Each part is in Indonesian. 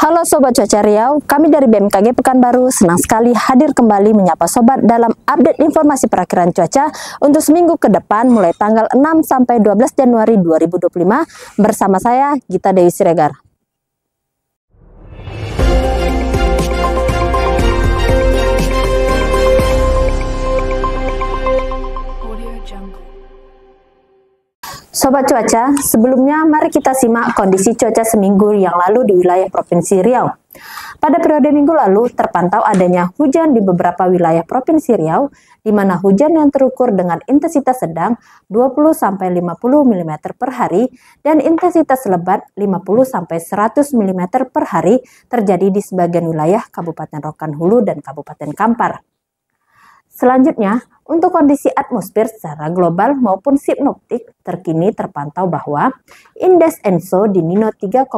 Halo Sobat Cuaca Riau, kami dari BMKG Pekanbaru senang sekali hadir kembali menyapa Sobat dalam update informasi perakiraan cuaca untuk seminggu ke depan mulai tanggal 6 sampai 12 Januari 2025 bersama saya Gita Dewi Siregar. Sobat Cuaca, sebelumnya mari kita simak kondisi cuaca seminggu yang lalu di wilayah Provinsi Riau. Pada periode minggu lalu terpantau adanya hujan di beberapa wilayah Provinsi Riau, di mana hujan yang terukur dengan intensitas sedang 20-50 mm per hari dan intensitas lebat 50-100 mm per hari terjadi di sebagian wilayah Kabupaten Rokan Hulu dan Kabupaten Kampar. Selanjutnya, untuk kondisi atmosfer secara global maupun sinoptik, terkini terpantau bahwa indeks ENSO di Nino 3,4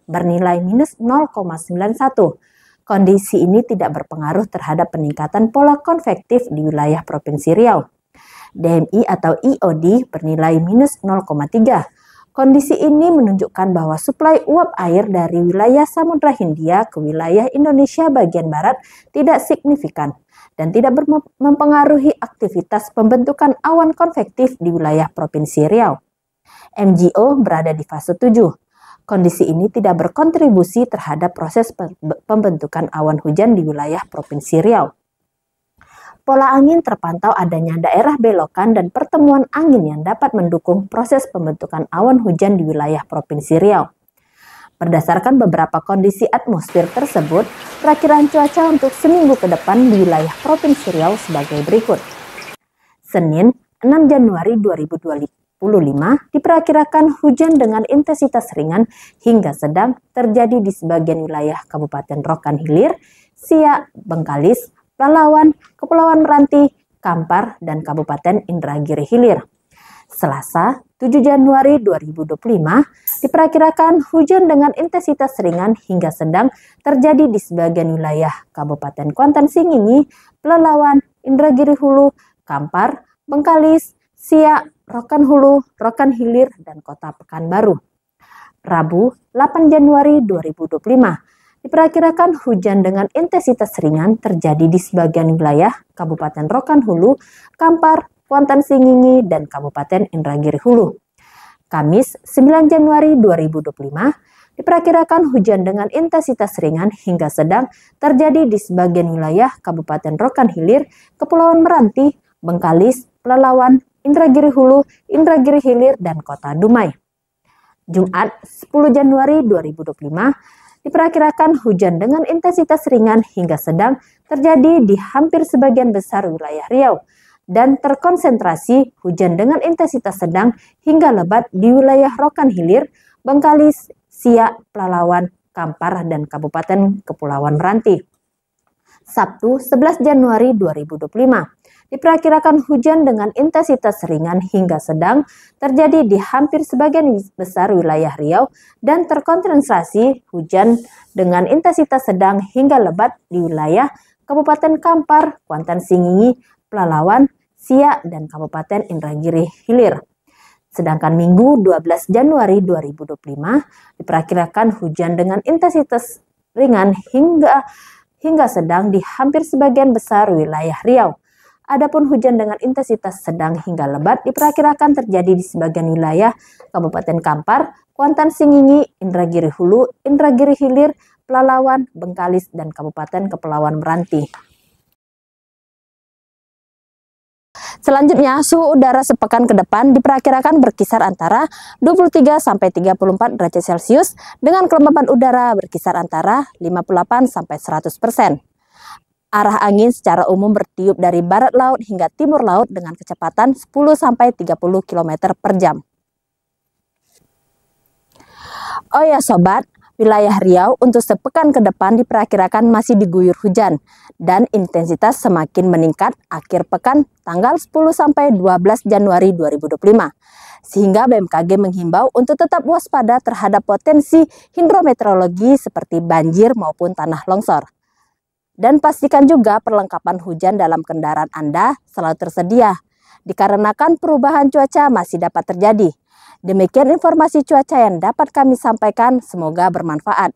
bernilai minus 0,91. Kondisi ini tidak berpengaruh terhadap peningkatan pola konvektif di wilayah Provinsi Riau. DMI atau IOD bernilai minus 0,3. Kondisi ini menunjukkan bahwa suplai uap air dari wilayah Samudra Hindia ke wilayah Indonesia bagian barat tidak signifikan dan tidak mempengaruhi aktivitas pembentukan awan konvektif di wilayah Provinsi Riau. MGO berada di fase 7. Kondisi ini tidak berkontribusi terhadap proses pembentukan awan hujan di wilayah Provinsi Riau. Pola angin terpantau adanya daerah belokan dan pertemuan angin yang dapat mendukung proses pembentukan awan hujan di wilayah Provinsi Riau. Berdasarkan beberapa kondisi atmosfer tersebut, perakiraan cuaca untuk seminggu ke depan di wilayah Provinsi Riau sebagai berikut. Senin, 6 Januari 2025, diperkirakan hujan dengan intensitas ringan hingga sedang terjadi di sebagian wilayah Kabupaten Rokan Hilir, Siak, Bengkalis, Pelalawan, Kepulauan Meranti, Kampar, dan Kabupaten Indragiri Hilir. Selasa, 7 Januari 2025, diperkirakan hujan dengan intensitas ringan hingga sedang terjadi di sebagian wilayah Kabupaten Kuantan Singingi, Pelalawan, Indragiri Hulu, Kampar, Bengkalis, Siak, Rokan Hulu, Rokan Hilir, dan Kota Pekanbaru. Rabu, 8 Januari 2025, diperkirakan hujan dengan intensitas ringan terjadi di sebagian wilayah Kabupaten Rokan Hulu, Kampar, Kuantan Singingi, dan Kabupaten Indragiri Hulu. Kamis, 9 Januari 2025, diperkirakan hujan dengan intensitas ringan hingga sedang terjadi di sebagian wilayah Kabupaten Rokan Hilir, Kepulauan Meranti, Bengkalis, Pelalawan, Indragiri Hulu, Indragiri Hilir, dan Kota Dumai. Jumat, 10 Januari 2025, diperkirakan hujan dengan intensitas ringan hingga sedang terjadi di hampir sebagian besar wilayah Riau dan terkonsentrasi hujan dengan intensitas sedang hingga lebat di wilayah Rokan Hilir, Bengkalis, Siak, Pelalawan, Kampar, dan Kabupaten Kepulauan Meranti. Sabtu, 11 Januari 2025, diperkirakan hujan dengan intensitas ringan hingga sedang terjadi di hampir sebagian besar wilayah Riau dan terkonsentrasi hujan dengan intensitas sedang hingga lebat di wilayah Kabupaten Kampar, Kuantan Singingi, Pelalawan, Siak, dan Kabupaten Indragiri Hilir. Sedangkan Minggu 12 Januari 2025 diperkirakan hujan dengan intensitas ringan hingga sedang di hampir sebagian besar wilayah Riau. Adapun hujan dengan intensitas sedang hingga lebat diperkirakan terjadi di sebagian wilayah Kabupaten Kampar, Kuantan Singingi, Indragiri Hulu, Indragiri Hilir, Pelalawan, Bengkalis, dan Kabupaten Kepulauan Meranti. Selanjutnya, suhu udara sepekan ke depan diperkirakan berkisar antara 23-34 derajat Celcius dengan kelembaban udara berkisar antara 58-100%. Arah angin secara umum bertiup dari barat laut hingga timur laut dengan kecepatan 10-30 km per jam. Oh ya Sobat, wilayah Riau untuk sepekan ke depan diperkirakan masih diguyur hujan dan intensitas semakin meningkat akhir pekan tanggal 10-12 Januari 2025. Sehingga BMKG menghimbau untuk tetap waspada terhadap potensi hidrometeorologi seperti banjir maupun tanah longsor. Dan pastikan juga perlengkapan hujan dalam kendaraan Anda selalu tersedia, dikarenakan perubahan cuaca masih dapat terjadi. Demikian informasi cuaca yang dapat kami sampaikan, semoga bermanfaat.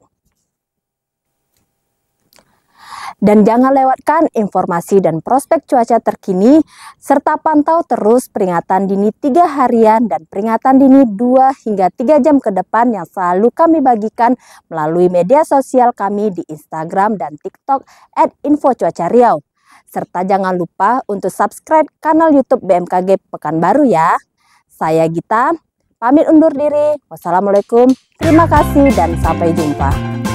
Dan jangan lewatkan informasi dan prospek cuaca terkini, serta pantau terus peringatan dini 3 harian dan peringatan dini 2 hingga 3 jam ke depan yang selalu kami bagikan melalui media sosial kami di Instagram dan TikTok @infocuacariau. Serta jangan lupa untuk subscribe kanal YouTube BMKG Pekanbaru ya. Saya Gita, pamit undur diri. Wassalamualaikum, terima kasih dan sampai jumpa.